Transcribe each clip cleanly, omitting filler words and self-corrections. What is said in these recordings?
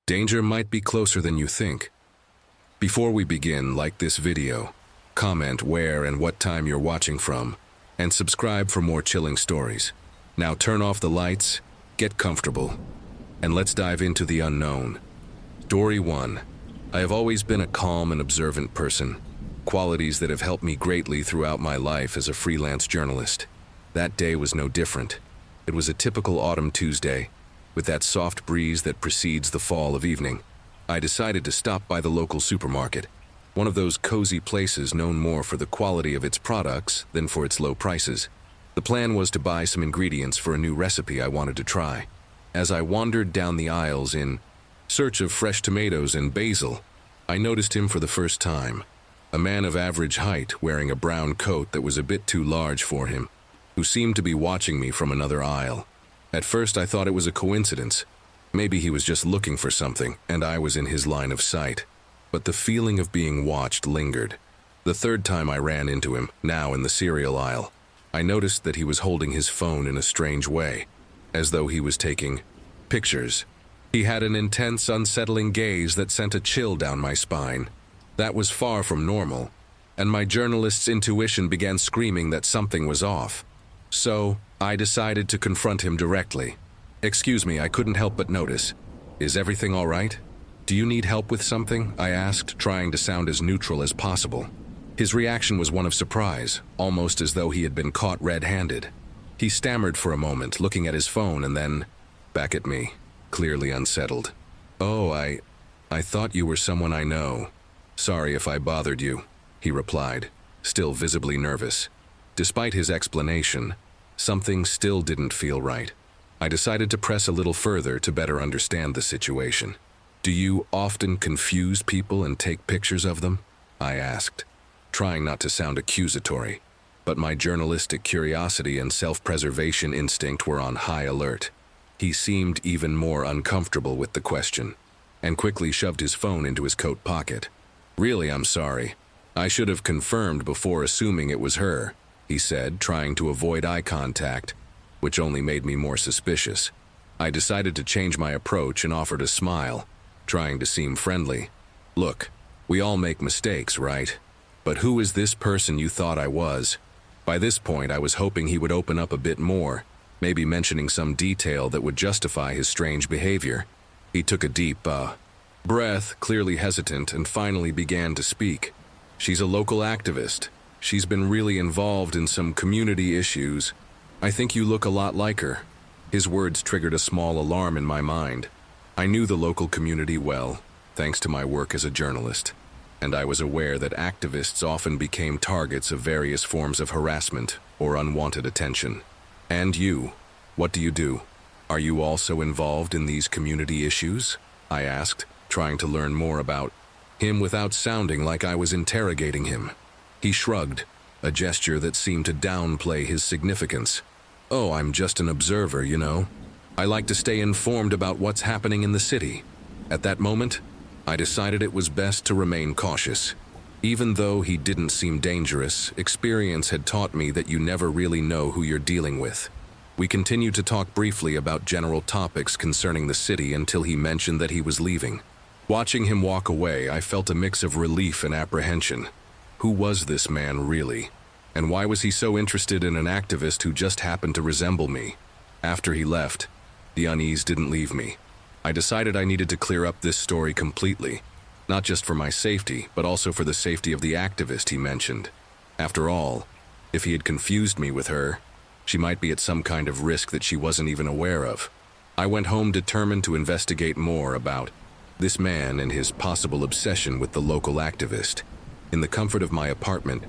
Danger might be closer than you think. Before we begin, like this video, comment where and what time you're watching from, and subscribe for more chilling stories. Now turn off the lights, get comfortable, and let's dive into the unknown. Story 1. I have always been a calm and observant person, qualities that have helped me greatly throughout my life as a freelance journalist. That day was no different. It was a typical autumn Tuesday, with that soft breeze that precedes the fall of evening. I decided to stop by the local supermarket, one of those cozy places known more for the quality of its products than for its low prices. The plan was to buy some ingredients for a new recipe I wanted to try. As I wandered down the aisles in search of fresh tomatoes and basil, I noticed him for the first time. A man of average height wearing a brown coat that was a bit too large for him, who seemed to be watching me from another aisle. At first I thought it was a coincidence. Maybe he was just looking for something, and I was in his line of sight. But the feeling of being watched lingered. The third time I ran into him, now in the cereal aisle, I noticed that he was holding his phone in a strange way, as though he was taking pictures. He had an intense, unsettling gaze that sent a chill down my spine. That was far from normal, and my journalist's intuition began screaming that something was off. So, I decided to confront him directly. "Excuse me, I couldn't help but notice. Is everything all right? Do you need help with something?" I asked, trying to sound as neutral as possible. His reaction was one of surprise, almost as though he had been caught red-handed. He stammered for a moment, looking at his phone and then back at me, clearly unsettled. "Oh, I thought you were someone I know. Sorry if I bothered you," he replied, still visibly nervous. Despite his explanation, something still didn't feel right. I decided to press a little further to better understand the situation. "Do you often confuse people and take pictures of them?" I asked, trying not to sound accusatory, but my journalistic curiosity and self-preservation instinct were on high alert. He seemed even more uncomfortable with the question, and quickly shoved his phone into his coat pocket. "Really, I'm sorry. I should have confirmed before assuming it was her," he said, trying to avoid eye contact, which only made me more suspicious. I decided to change my approach and offered a smile, trying to seem friendly. "Look, we all make mistakes, right? But who is this person you thought I was?" By this point, I was hoping he would open up a bit more, maybe mentioning some detail that would justify his strange behavior. He took a deep breath, clearly hesitant, and finally began to speak. "She's a local activist. She's been really involved in some community issues. I think you look a lot like her." His words triggered a small alarm in my mind. I knew the local community well, thanks to my work as a journalist, and I was aware that activists often became targets of various forms of harassment or unwanted attention. "And you, what do you do? Are you also involved in these community issues?" I asked, trying to learn more about him without sounding like I was interrogating him. He shrugged, a gesture that seemed to downplay his significance. "Oh, I'm just an observer, you know. I like to stay informed about what's happening in the city." At that moment, I decided it was best to remain cautious. Even though he didn't seem dangerous, experience had taught me that you never really know who you're dealing with. We continued to talk briefly about general topics concerning the city until he mentioned that he was leaving. Watching him walk away, I felt a mix of relief and apprehension. Who was this man really? And why was he so interested in an activist who just happened to resemble me? After he left, the unease didn't leave me. I decided I needed to clear up this story completely, not just for my safety, but also for the safety of the activist he mentioned. After all, if he had confused me with her, she might be at some kind of risk that she wasn't even aware of. I went home determined to investigate more about this man and his possible obsession with the local activist. In the comfort of my apartment,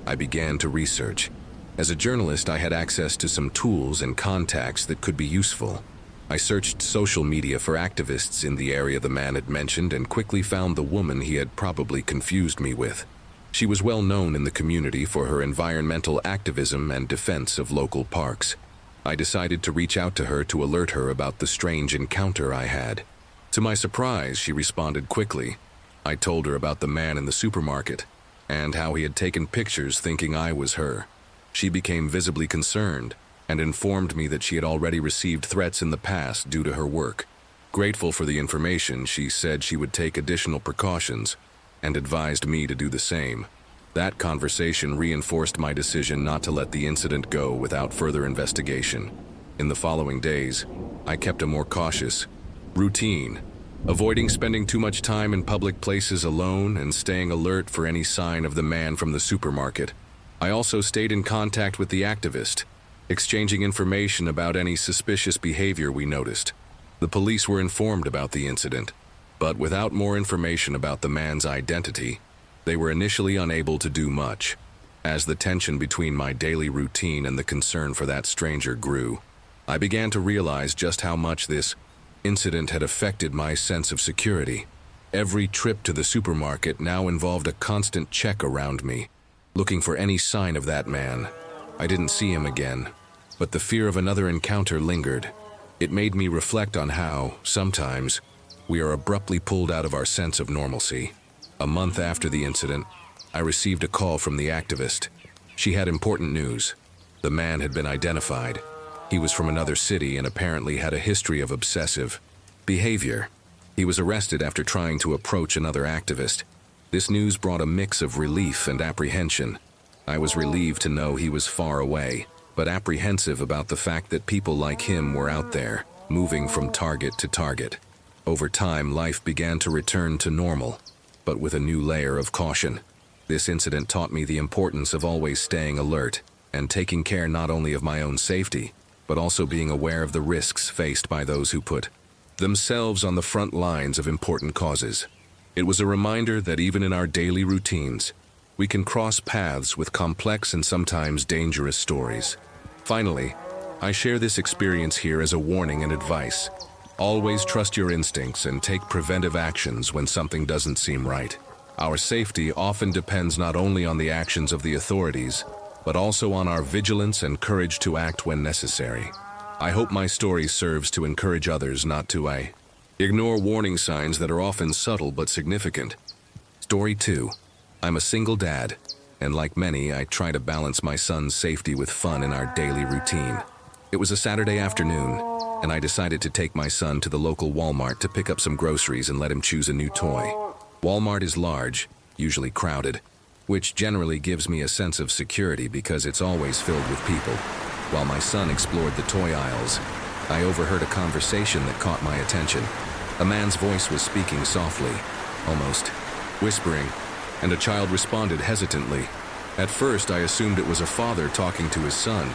I began to research. As a journalist, I had access to some tools and contacts that could be useful. I searched social media for activists in the area the man had mentioned and quickly found the woman he had probably confused me with. She was well known in the community for her environmental activism and defense of local parks. I decided to reach out to her to alert her about the strange encounter I had. To my surprise, she responded quickly. I told her about the man in the supermarket and how he had taken pictures thinking I was her. She became visibly concerned and informed me that she had already received threats in the past due to her work. Grateful for the information, she said she would take additional precautions and advised me to do the same. That conversation reinforced my decision not to let the incident go without further investigation. In the following days, I kept a more cautious routine, avoiding spending too much time in public places alone and staying alert for any sign of the man from the supermarket. I also stayed in contact with the activist, exchanging information about any suspicious behavior we noticed. The police were informed about the incident, but without more information about the man's identity, they were initially unable to do much. As the tension between my daily routine and the concern for that stranger grew, I began to realize just how much this incident had affected my sense of security. Every trip to the supermarket now involved a constant check around me, looking for any sign of that man. I didn't see him again, but the fear of another encounter lingered. It made me reflect on how, sometimes, we are abruptly pulled out of our sense of normalcy. A month after the incident, I received a call from the activist. She had important news. The man had been identified. He was from another city and apparently had a history of obsessive behavior. He was arrested after trying to approach another activist. This news brought a mix of relief and apprehension. I was relieved to know he was far away, but apprehensive about the fact that people like him were out there, moving from target to target. Over time, life began to return to normal, but with a new layer of caution. This incident taught me the importance of always staying alert and taking care not only of my own safety, but also being aware of the risks faced by those who put themselves on the front lines of important causes. It was a reminder that even in our daily routines, we can cross paths with complex and sometimes dangerous stories. Finally, I share this experience here as a warning and advice. Always trust your instincts and take preventive actions when something doesn't seem right. Our safety often depends not only on the actions of the authorities, but also on our vigilance and courage to act when necessary. I hope my story serves to encourage others not to ignore warning signs that are often subtle but significant. Story 2. I'm a single dad, and like many, I try to balance my son's safety with fun in our daily routine. It was a Saturday afternoon, and I decided to take my son to the local Walmart to pick up some groceries and let him choose a new toy. Walmart is large, usually crowded, which generally gives me a sense of security because it's always filled with people. While my son explored the toy aisles, I overheard a conversation that caught my attention. A man's voice was speaking softly, almost whispering, and a child responded hesitantly. At first, I assumed it was a father talking to his son,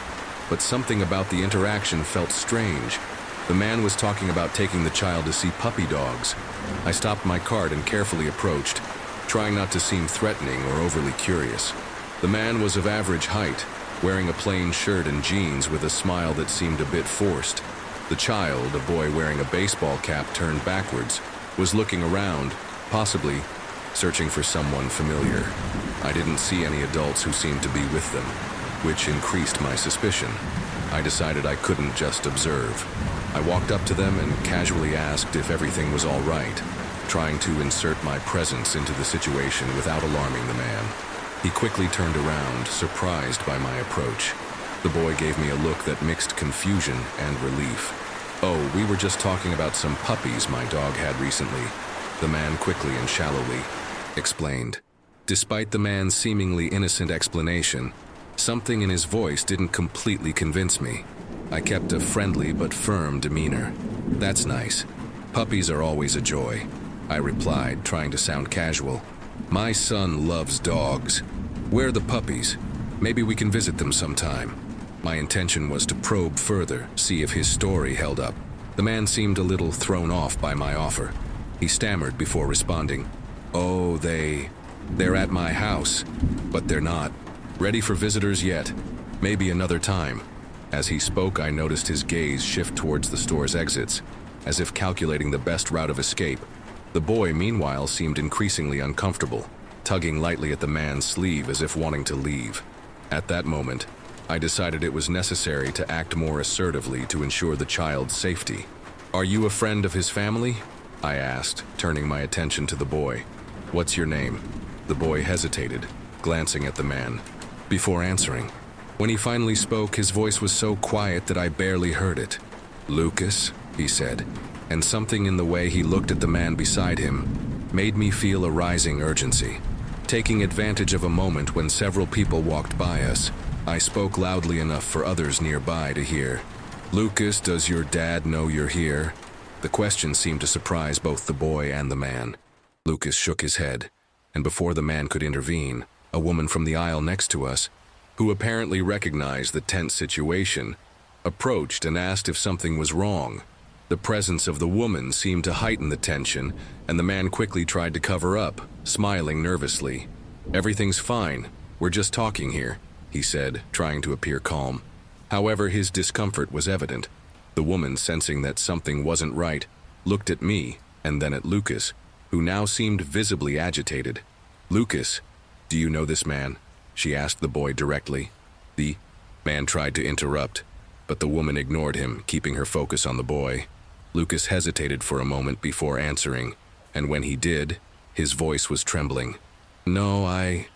but something about the interaction felt strange. The man was talking about taking the child to see puppy dogs. I stopped my cart and carefully approached, trying not to seem threatening or overly curious. The man was of average height, wearing a plain shirt and jeans with a smile that seemed a bit forced. The child, a boy wearing a baseball cap turned backwards, was looking around, possibly searching for someone familiar. I didn't see any adults who seemed to be with them, which increased my suspicion. I decided I couldn't just observe. I walked up to them and casually asked if everything was all right, trying to insert my presence into the situation without alarming the man. He quickly turned around, surprised by my approach. The boy gave me a look that mixed confusion and relief. "Oh, we were just talking about some puppies my dog had recently," the man quickly and shallowly explained. Despite the man's seemingly innocent explanation, something in his voice didn't completely convince me. I kept a friendly but firm demeanor. "That's nice. Puppies are always a joy," I replied, trying to sound casual. "My son loves dogs. Where are the puppies? Maybe we can visit them sometime." My intention was to probe further, see if his story held up. The man seemed a little thrown off by my offer. He stammered before responding. "Oh, they're at my house, but they're not ready for visitors yet. Maybe another time." As he spoke, I noticed his gaze shift towards the store's exits, as if calculating the best route of escape. The boy, meanwhile, seemed increasingly uncomfortable, tugging lightly at the man's sleeve as if wanting to leave. At that moment, I decided it was necessary to act more assertively to ensure the child's safety. "Are you a friend of his family?" I asked, turning my attention to the boy. "What's your name?" The boy hesitated, glancing at the man, before answering. When he finally spoke, his voice was so quiet that I barely heard it. "Lucas," he said. and something in the way he looked at the man beside him made me feel a rising urgency. Taking advantage of a moment when several people walked by us, I spoke loudly enough for others nearby to hear. "Lucas, does your dad know you're here?" The question seemed to surprise both the boy and the man. Lucas shook his head, and before the man could intervene, a woman from the aisle next to us, who apparently recognized the tense situation, approached and asked if something was wrong. The presence of the woman seemed to heighten the tension, and the man quickly tried to cover up, smiling nervously. "Everything's fine. We're just talking here," he said, trying to appear calm. However, his discomfort was evident. The woman, sensing that something wasn't right, looked at me and then at Lucas, who now seemed visibly agitated. "Lucas, do you know this man?" she asked the boy directly. The man tried to interrupt, but the woman ignored him, keeping her focus on the boy. Lucas hesitated for a moment before answering, and when he did, his voice was trembling. "No, I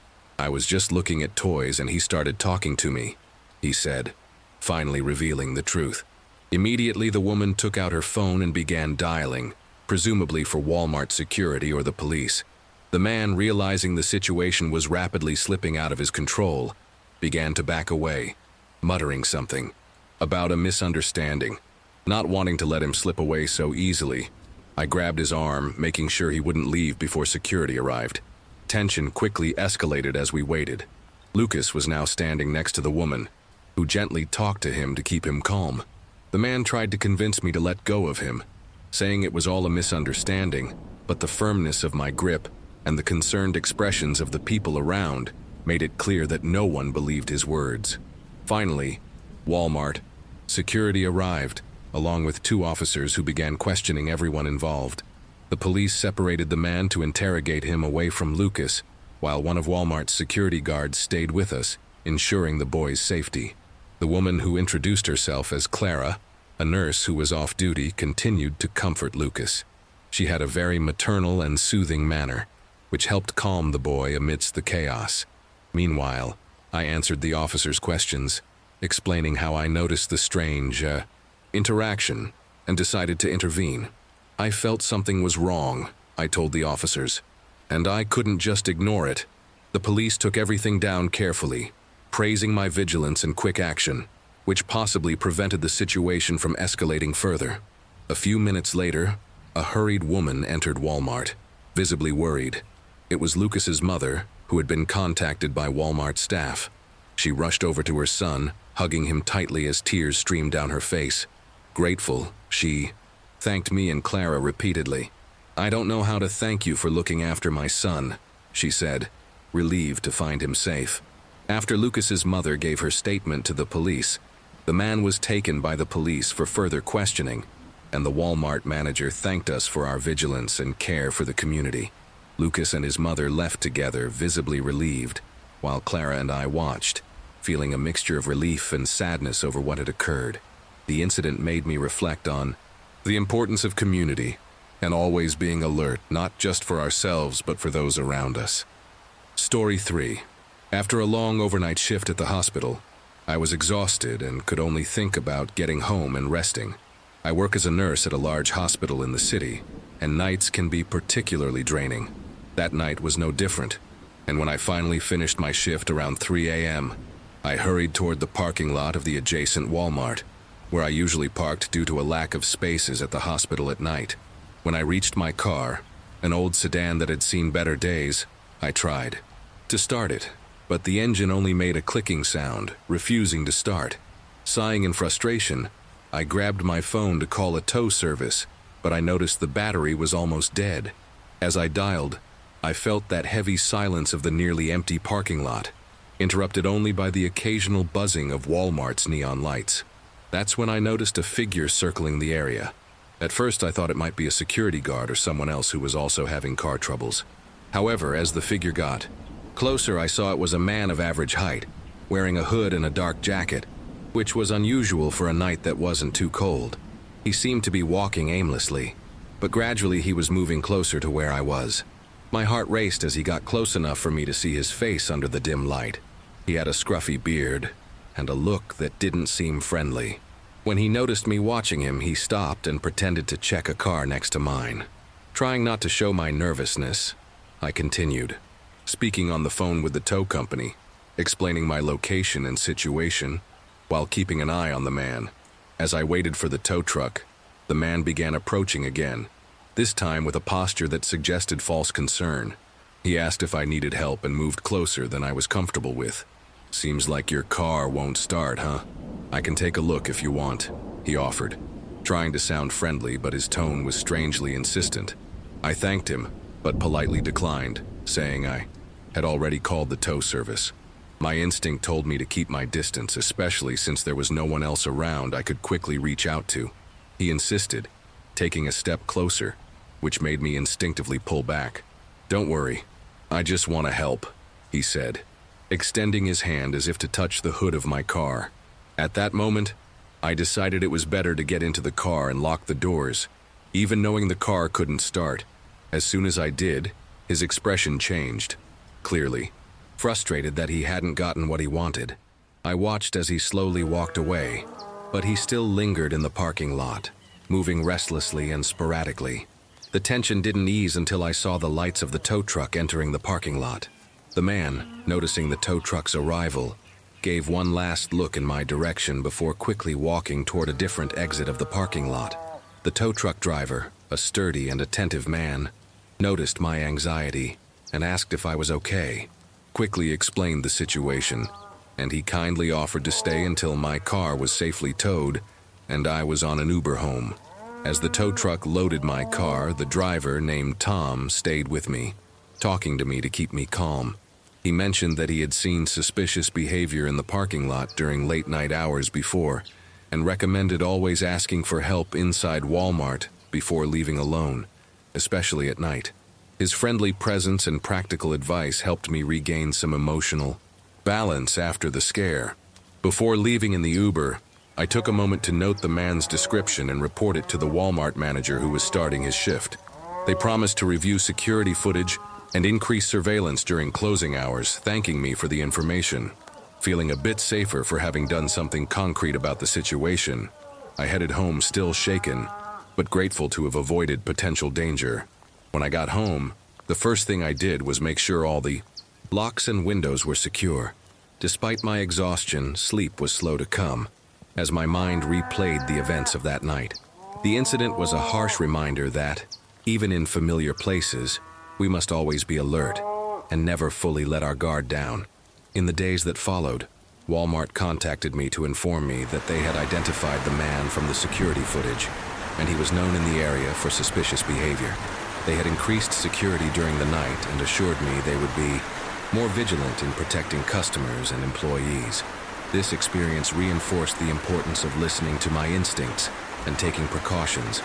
was just looking at toys and he started talking to me," he said, finally revealing the truth. Immediately, the woman took out her phone and began dialing, presumably for Walmart security or the police. The man, realizing the situation was rapidly slipping out of his control, began to back away, muttering something about a misunderstanding. Not wanting to let him slip away so easily, I grabbed his arm, making sure he wouldn't leave before security arrived. Tension quickly escalated as we waited. Lucas was now standing next to the woman, who gently talked to him to keep him calm. The man tried to convince me to let go of him, saying it was all a misunderstanding, but the firmness of my grip and the concerned expressions of the people around made it clear that no one believed his words. Finally, Walmart security arrived, along with 2 officers who began questioning everyone involved. The police separated the man to interrogate him away from Lucas, while one of Walmart's security guards stayed with us, ensuring the boy's safety. The woman, who introduced herself as Clara, a nurse who was off duty, continued to comfort Lucas. She had a very maternal and soothing manner, which helped calm the boy amidst the chaos. Meanwhile, I answered the officers' questions, explaining how I noticed the strange interaction and decided to intervene. I felt something was wrong, I told the officers, and I couldn't just ignore it. The police took everything down carefully, praising my vigilance and quick action, which possibly prevented the situation from escalating further. A few minutes later, a hurried woman entered Walmart, visibly worried. It was Lucas's mother, who had been contacted by Walmart staff. She rushed over to her son, hugging him tightly as tears streamed down her face. Grateful, she thanked me and Clara repeatedly. "I don't know how to thank you for looking after my son," she said, relieved to find him safe. After Lucas's mother gave her statement to the police, the man was taken by the police for further questioning, and the Walmart manager thanked us for our vigilance and care for the community. Lucas and his mother left together, visibly relieved, while Clara and I watched, feeling a mixture of relief and sadness over what had occurred. The incident made me reflect on the importance of community and always being alert, not just for ourselves but for those around us. Story 3. After a long overnight shift at the hospital, I was exhausted and could only think about getting home and resting. I work as a nurse at a large hospital in the city, and nights can be particularly draining. That night was no different, and when I finally finished my shift around 3 a.m., I hurried toward the parking lot of the adjacent Walmart, where I usually parked due to a lack of spaces at the hospital at night. When I reached my car, an old sedan that had seen better days, I tried to start it, but the engine only made a clicking sound, refusing to start. Sighing in frustration, I grabbed my phone to call a tow service, but I noticed the battery was almost dead. As I dialed, I felt that heavy silence of the nearly empty parking lot, interrupted only by the occasional buzzing of Walmart's neon lights. That's when I noticed a figure circling the area. At first, I thought it might be a security guard or someone else who was also having car troubles. However, as the figure got closer, I saw it was a man of average height, wearing a hood and a dark jacket, which was unusual for a night that wasn't too cold. He seemed to be walking aimlessly, but gradually he was moving closer to where I was. My heart raced as he got close enough for me to see his face under the dim light. He had a scruffy beard and a look that didn't seem friendly. When he noticed me watching him, he stopped and pretended to check a car next to mine. Trying not to show my nervousness, I continued, speaking on the phone with the tow company, explaining my location and situation, while keeping an eye on the man. As I waited for the tow truck, the man began approaching again, this time with a posture that suggested false concern. He asked if I needed help and moved closer than I was comfortable with. "Seems like your car won't start, huh? I can take a look if you want," he offered, trying to sound friendly, but his tone was strangely insistent. I thanked him, but politely declined, saying I had already called the tow service. My instinct told me to keep my distance, especially since there was no one else around I could quickly reach out to. He insisted, taking a step closer, which made me instinctively pull back. "Don't worry, I just want to help," he said, extending his hand as if to touch the hood of my car. At that moment, I decided it was better to get into the car and lock the doors, even knowing the car couldn't start. As soon as I did, his expression changed, clearly frustrated that he hadn't gotten what he wanted. I watched as he slowly walked away, but he still lingered in the parking lot, moving restlessly and sporadically. The tension didn't ease until I saw the lights of the tow truck entering the parking lot. The man, noticing the tow truck's arrival, gave one last look in my direction before quickly walking toward a different exit of the parking lot. The tow truck driver, a sturdy and attentive man, noticed my anxiety and asked if I was okay. Quickly explained the situation, and he kindly offered to stay until my car was safely towed and I was on an Uber home. As the tow truck loaded my car, the driver, named Tom, stayed with me, talking to me to keep me calm. He mentioned that he had seen suspicious behavior in the parking lot during late-night hours before, and recommended always asking for help inside Walmart before leaving alone, especially at night. His friendly presence and practical advice helped me regain some emotional balance after the scare. Before leaving in the Uber, I took a moment to note the man's description and report it to the Walmart manager who was starting his shift. They promised to review security footage and increase surveillance during closing hours, thanking me for the information. Feeling a bit safer for having done something concrete about the situation, I headed home still shaken, but grateful to have avoided potential danger. When I got home, the first thing I did was make sure all the locks and windows were secure. Despite my exhaustion, sleep was slow to come, as my mind replayed the events of that night. The incident was a harsh reminder that, even in familiar places, we must always be alert and never fully let our guard down. In the days that followed, Walmart contacted me to inform me that they had identified the man from the security footage, and he was known in the area for suspicious behavior. They had increased security during the night and assured me they would be more vigilant in protecting customers and employees. This experience reinforced the importance of listening to my instincts and taking precautions,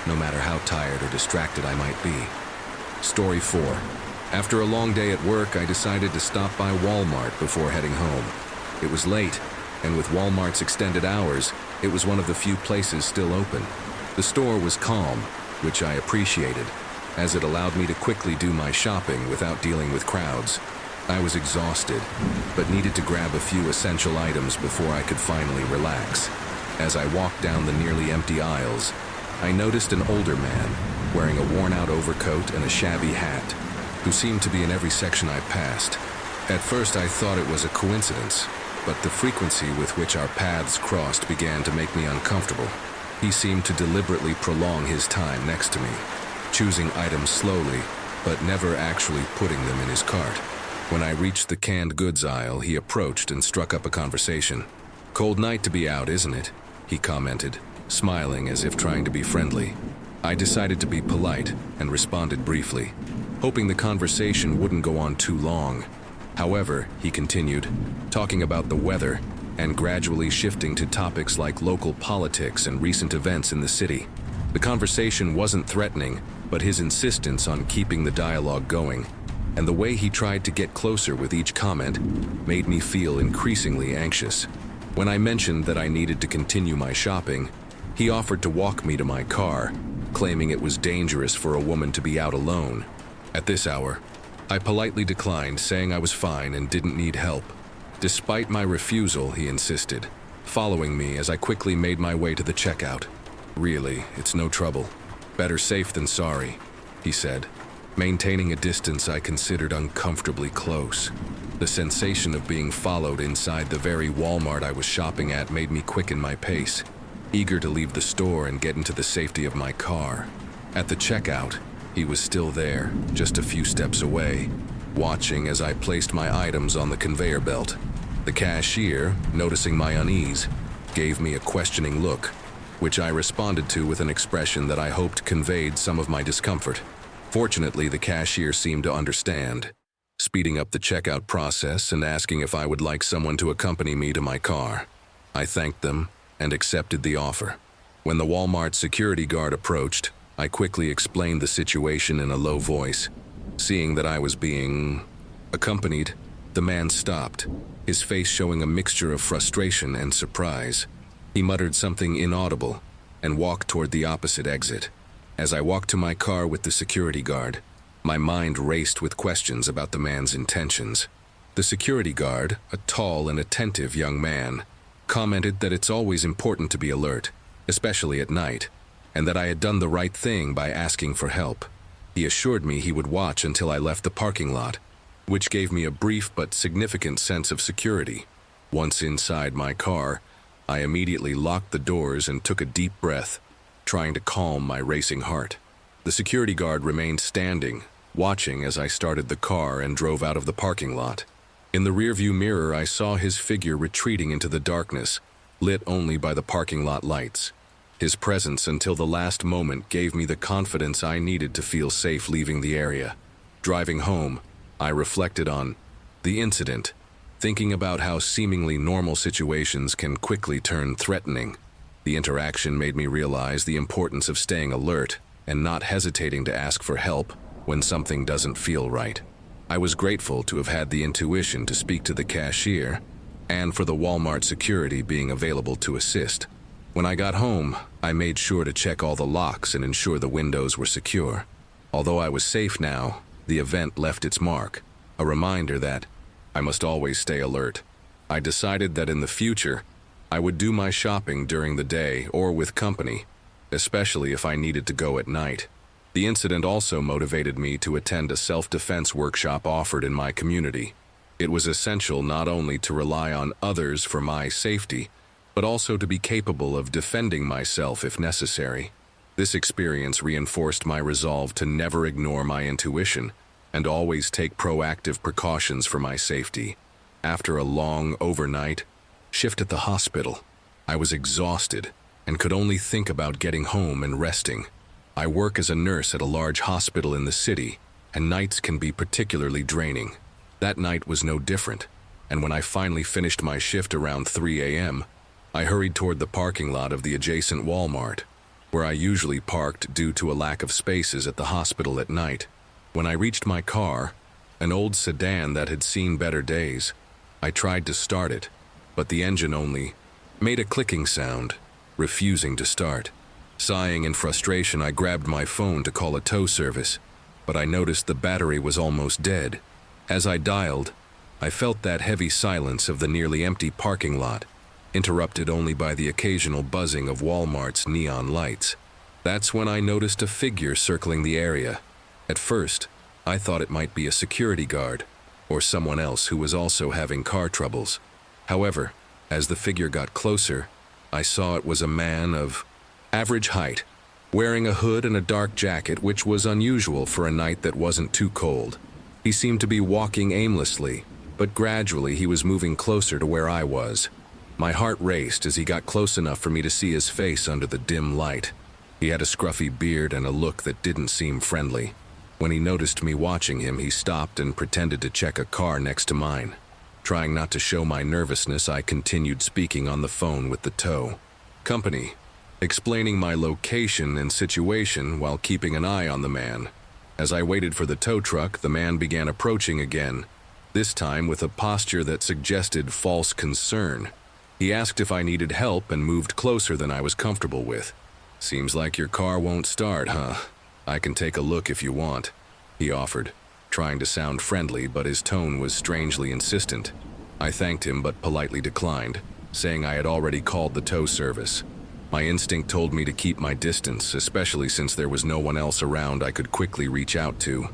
no matter how tired or distracted I might be. Story 4. After a long day at work, I decided to stop by Walmart before heading home. It was late, and with Walmart's extended hours, it was one of the few places still open. The store was calm, which I appreciated, as it allowed me to quickly do my shopping without dealing with crowds. I was exhausted, but needed to grab a few essential items before I could finally relax. As I walked down the nearly empty aisles, I noticed an older man wearing a worn-out overcoat and a shabby hat, who seemed to be in every section I passed. At first I thought it was a coincidence, but the frequency with which our paths crossed began to make me uncomfortable. He seemed to deliberately prolong his time next to me, choosing items slowly, but never actually putting them in his cart. When I reached the canned goods aisle, he approached and struck up a conversation. "Cold night to be out, isn't it?" he commented, smiling as if trying to be friendly. I decided to be polite and responded briefly, hoping the conversation wouldn't go on too long. However, he continued, talking about the weather and gradually shifting to topics like local politics and recent events in the city. The conversation wasn't threatening, but his insistence on keeping the dialogue going and the way he tried to get closer with each comment made me feel increasingly anxious. When I mentioned that I needed to continue my shopping, he offered to walk me to my car, claiming it was dangerous for a woman to be out alone. At this hour, I politely declined, saying I was fine and didn't need help. Despite my refusal, he insisted, following me as I quickly made my way to the checkout. "Really, it's no trouble. Better safe than sorry," he said, maintaining a distance I considered uncomfortably close. The sensation of being followed inside the very Walmart I was shopping at made me quicken my pace, eager to leave the store and get into the safety of my car. At the checkout, he was still there, just a few steps away, watching as I placed my items on the conveyor belt. The cashier, noticing my unease, gave me a questioning look, which I responded to with an expression that I hoped conveyed some of my discomfort. Fortunately, the cashier seemed to understand, speeding up the checkout process and asking if I would like someone to accompany me to my car. I thanked them and accepted the offer. When the Walmart security guard approached, I quickly explained the situation in a low voice. Seeing that I was being accompanied, the man stopped, his face showing a mixture of frustration and surprise. He muttered something inaudible and walked toward the opposite exit. As I walked to my car with the security guard, my mind raced with questions about the man's intentions. The security guard, a tall and attentive young man, commented that it's always important to be alert, especially at night, and that I had done the right thing by asking for help. He assured me he would watch until I left the parking lot, which gave me a brief but significant sense of security. Once inside my car, I immediately locked the doors and took a deep breath, trying to calm my racing heart. The security guard remained standing, watching as I started the car and drove out of the parking lot. In the rearview mirror, I saw his figure retreating into the darkness, lit only by the parking lot lights. His presence until the last moment gave me the confidence I needed to feel safe leaving the area. Driving home, I reflected on the incident, thinking about how seemingly normal situations can quickly turn threatening. The interaction made me realize the importance of staying alert and not hesitating to ask for help when something doesn't feel right. I was grateful to have had the intuition to speak to the cashier and for the Walmart security being available to assist. When I got home, I made sure to check all the locks and ensure the windows were secure. Although I was safe now, the event left its mark, a reminder that I must always stay alert. I decided that in the future, I would do my shopping during the day or with company, especially if I needed to go at night. The incident also motivated me to attend a self-defense workshop offered in my community. It was essential not only to rely on others for my safety, but also to be capable of defending myself if necessary. This experience reinforced my resolve to never ignore my intuition and always take proactive precautions for my safety. After a long overnight shift at the hospital, I was exhausted and could only think about getting home and resting. I work as a nurse at a large hospital in the city, and nights can be particularly draining. That night was no different, and when I finally finished my shift around 3 a.m., I hurried toward the parking lot of the adjacent Walmart, where I usually parked due to a lack of spaces at the hospital at night. When I reached my car, an old sedan that had seen better days, I tried to start it, but the engine only made a clicking sound, refusing to start. Sighing in frustration, I grabbed my phone to call a tow service, but I noticed the battery was almost dead. As I dialed, I felt that heavy silence of the nearly empty parking lot, interrupted only by the occasional buzzing of Walmart's neon lights. That's when I noticed a figure circling the area. At first, I thought it might be a security guard or someone else who was also having car troubles. However, as the figure got closer, I saw it was a man of average height, wearing a hood and a dark jacket, which was unusual for a night that wasn't too cold. He seemed to be walking aimlessly, but gradually he was moving closer to where I was. My heart raced as he got close enough for me to see his face under the dim light. He had a scruffy beard and a look that didn't seem friendly. When he noticed me watching him, he stopped and pretended to check a car next to mine. Trying not to show my nervousness, I continued speaking on the phone with the tow company, explaining my location and situation while keeping an eye on the man. As I waited for the tow truck, the man began approaching again, this time with a posture that suggested false concern. He asked if I needed help and moved closer than I was comfortable with. "Seems like your car won't start, huh? I can take a look if you want," he offered, trying to sound friendly, but his tone was strangely insistent. I thanked him but politely declined, saying I had already called the tow service. My instinct told me to keep my distance, especially since there was no one else around I could quickly reach out to.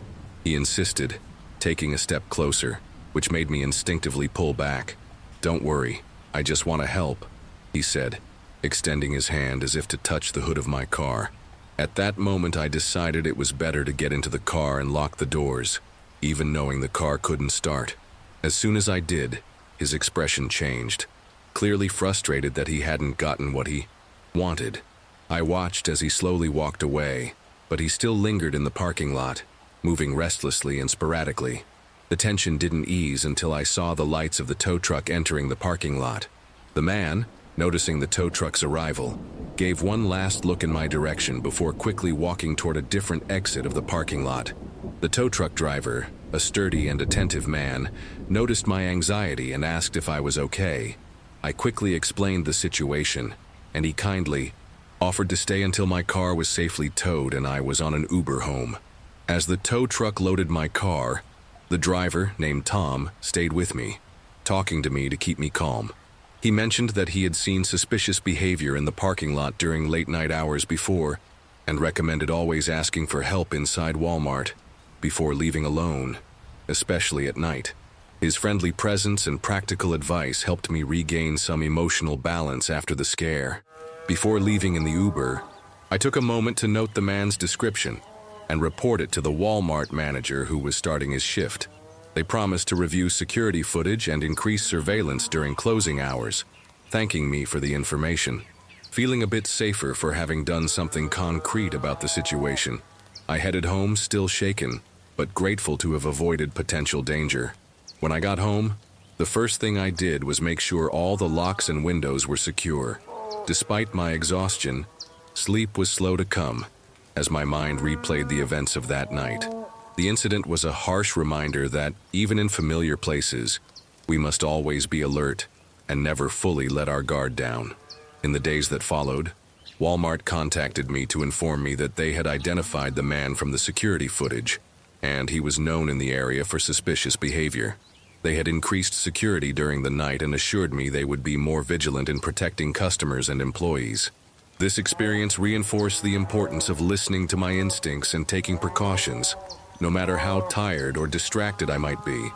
He insisted, taking a step closer, which made me instinctively pull back. "Don't worry, I just want to help," he said, extending his hand as if to touch the hood of my car. At that moment, I decided it was better to get into the car and lock the doors, even knowing the car couldn't start. As soon as I did, his expression changed, clearly frustrated that he hadn't gotten what he wanted. I watched as he slowly walked away, but he still lingered in the parking lot, moving restlessly and sporadically. The tension didn't ease until I saw the lights of the tow truck entering the parking lot. The man, noticing the tow truck's arrival, gave one last look in my direction before quickly walking toward a different exit of the parking lot. The tow truck driver, a sturdy and attentive man, noticed my anxiety and asked if I was okay. I quickly explained the situation, and he kindly offered to stay until my car was safely towed and I was on an Uber home. As the tow truck loaded my car, the driver, named Tom, stayed with me, talking to me to keep me calm. He mentioned that he had seen suspicious behavior in the parking lot during late-night hours before, and recommended always asking for help inside Walmart before leaving alone, especially at night. His friendly presence and practical advice helped me regain some emotional balance after the scare. Before leaving in the Uber, I took a moment to note the man's description and report it to the Walmart manager who was starting his shift. They promised to review security footage and increase surveillance during closing hours, thanking me for the information. Feeling a bit safer for having done something concrete about the situation, I headed home still shaken, but grateful to have avoided potential danger. When I got home, the first thing I did was make sure all the locks and windows were secure. Despite my exhaustion, sleep was slow to come as my mind replayed the events of that night. The incident was a harsh reminder that, even in familiar places, we must always be alert and never fully let our guard down. In the days that followed, Walmart contacted me to inform me that they had identified the man from the security footage, and he was known in the area for suspicious behavior. They had increased security during the night and assured me they would be more vigilant in protecting customers and employees. This experience reinforced the importance of listening to my instincts and taking precautions, no matter how tired or distracted I might be.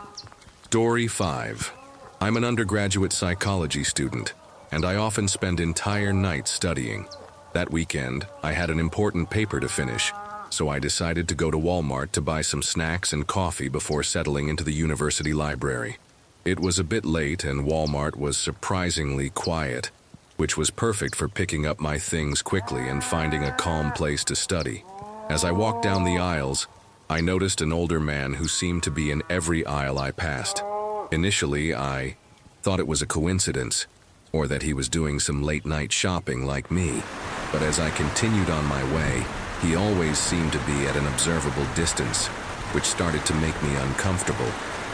Story 5. I'm an undergraduate psychology student, and I often spend entire nights studying. That weekend, I had an important paper to finish, so I decided to go to Walmart to buy some snacks and coffee before settling into the university library. It was a bit late and Walmart was surprisingly quiet, which was perfect for picking up my things quickly and finding a calm place to study. As I walked down the aisles, I noticed an older man who seemed to be in every aisle I passed. Initially, I thought it was a coincidence, or that he was doing some late-night shopping like me, but as I continued on my way, he always seemed to be at an observable distance, which started to make me uncomfortable.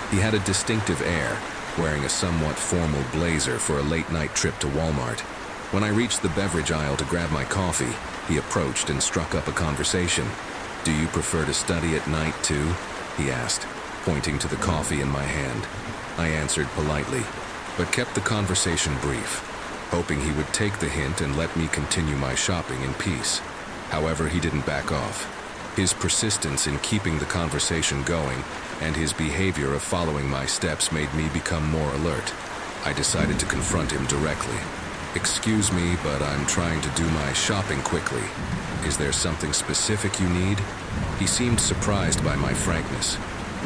He had a distinctive air, wearing a somewhat formal blazer for a late-night trip to Walmart. When I reached the beverage aisle to grab my coffee, he approached and struck up a conversation. "Do you prefer to study at night too?" he asked, pointing to the coffee in my hand. I answered politely, but kept the conversation brief, hoping he would take the hint and let me continue my shopping in peace. However, he didn't back off. His persistence in keeping the conversation going and his behavior of following my steps made me become more alert. I decided to confront him directly. "Excuse me, but I'm trying to do my shopping quickly. Is there something specific you need?" He seemed surprised by my frankness,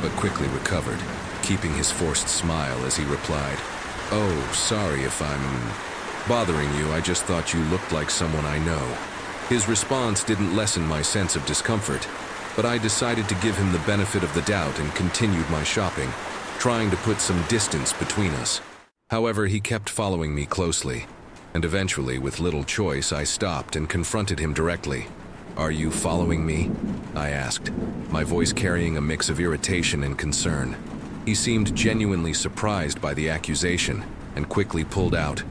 but quickly recovered, keeping his forced smile as he replied, "Oh, sorry if I'm bothering you. I just thought you looked like someone I know." His response didn't lessen my sense of discomfort, but I decided to give him the benefit of the doubt and continued my shopping, trying to put some distance between us. However, he kept following me closely, and eventually, with little choice, I stopped and confronted him directly. "Are you following me?" I asked, my voice carrying a mix of irritation and concern. He seemed genuinely surprised by the accusation and quickly pulled out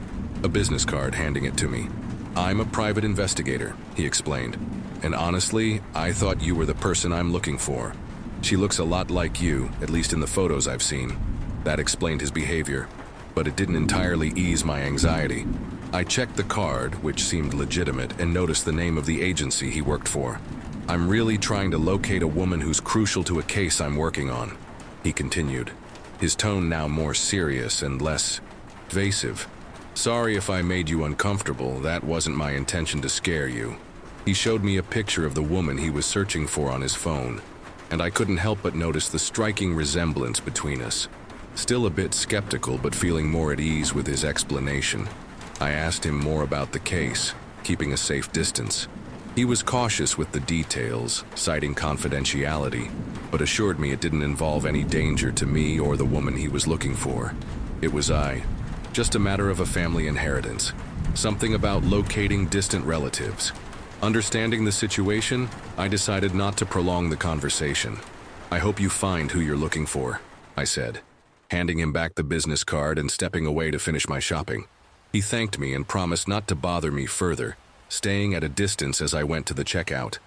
a business card, handing it to me. "I'm a private investigator," he explained, "and honestly, I thought you were the person I'm looking for. She looks a lot like you, at least in the photos I've seen." That explained his behavior. but it didn't entirely ease my anxiety. I checked the card, which seemed legitimate, and noticed the name of the agency he worked for. "I'm really trying to locate a woman who's crucial to a case I'm working on," he continued, his tone now more serious and less evasive. "Sorry if I made you uncomfortable. That wasn't my intention to scare you." He showed me a picture of the woman he was searching for on his phone, and I couldn't help but notice the striking resemblance between us. Still a bit skeptical, but feeling more at ease with his explanation, I asked him more about the case, keeping a safe distance. He was cautious with the details, citing confidentiality, but assured me it didn't involve any danger to me or the woman he was looking for. It was just a matter of a family inheritance, something about locating distant relatives. Understanding the situation, I decided not to prolong the conversation. "I hope you find who you're looking for," I said, handing him back the business card and stepping away to finish my shopping. He thanked me and promised not to bother me further, staying at a distance as I went to the checkout.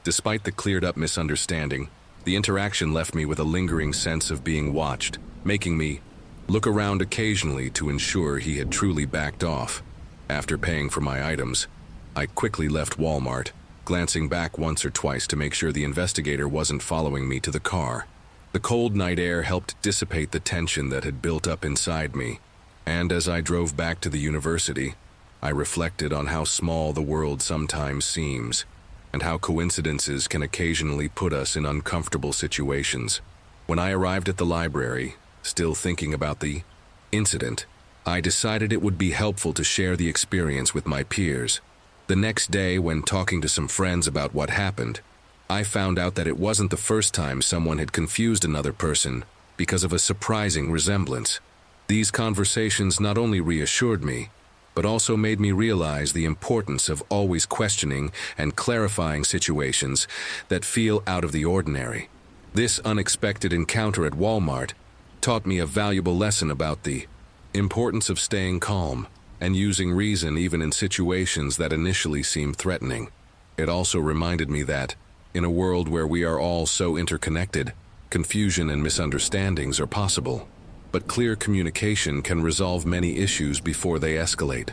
Despite the cleared-up misunderstanding, the interaction left me with a lingering sense of being watched, making me look around occasionally to ensure he had truly backed off. After paying for my items, I quickly left Walmart, glancing back once or twice to make sure the investigator wasn't following me to the car. The cold night air helped dissipate the tension that had built up inside me, and as I drove back to the university, I reflected on how small the world sometimes seems, and how coincidences can occasionally put us in uncomfortable situations. When I arrived at the library, still thinking about the incident, I decided it would be helpful to share the experience with my peers. The next day, when talking to some friends about what happened, I found out that it wasn't the first time someone had confused another person because of a surprising resemblance. These conversations not only reassured me, but also made me realize the importance of always questioning and clarifying situations that feel out of the ordinary. This unexpected encounter at Walmart taught me a valuable lesson about the importance of staying calm and using reason even in situations that initially seem threatening. It also reminded me that, in a world where we are all so interconnected, confusion and misunderstandings are possible, but clear communication can resolve many issues before they escalate.